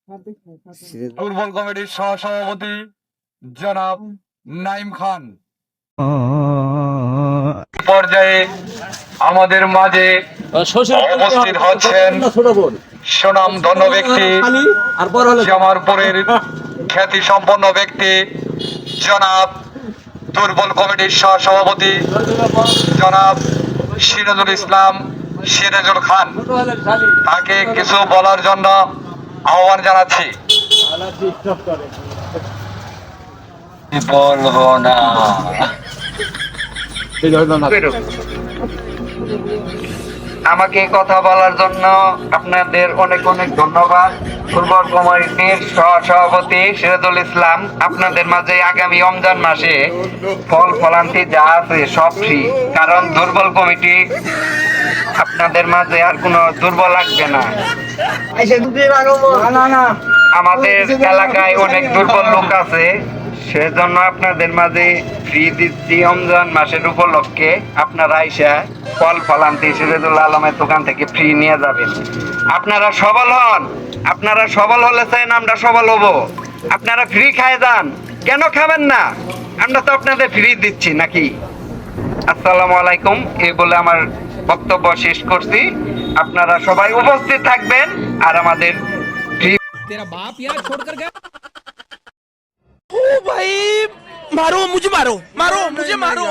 দুর্বল কমিটির সহসভাপতি জনাব নাইম খান পর্যায়ে আমাদের মাঝে উপস্থিত হচ্ছেন সুনাম ধন্য ব্যক্তি, জামালপুরের খ্যাতি সম্পন্ন ব্যক্তি জনাব দুর্বল কমিটির সহসভাপতি জনাব সিরাজুল ইসলাম সিরাজুল খান। তাকে কিছু বলার জন্য আহ্বান জানাচ্ছি। বলবো না, আমাকে কথা বলার জন্য আপনাদের অনেক অনেক ধন্যবাদ। দুর্বল কমিটির সভাপতি সিরাজুল ইসলাম, আপনাদের মাঝে আগামী রমজান মাসে ফল ফলান্তি যা আছে সব ফ্রি, কারণ দুর্বল কমিটি আপনাদের মাঝে আর কোনো দুর্বল লাগবে না। আমাদের এলাকায় অনেক দুর্বল লোক আছে, সেজন্য আপনাদের মাঝে ফ্রি দিচ্ছি রমজান মাসের উপলক্ষে। আপনারা আইসা ফল ফলান্তি সিরাজুল আলমের দোকান থেকে ফ্রি নিয়ে যাবেন। আপনারা সবল হন, আপনারা সবল হলে চান আমরা সবল হব। আপনারা ফ্রি খায় যান, কেন খাবেন না? আমরা তো আপনাদের ফ্রি দিচ্ছি নাকি। আসসালামু আলাইকুম, এই বলে আমার বক্তব্য শেষ করছি। আপনারা সবাই উপস্থিত থাকবেন আর আমাদের तेरा बाप यार छोड़कर गया। ओ भाई मारो मुझे, मारो मारो मुझे, मारो।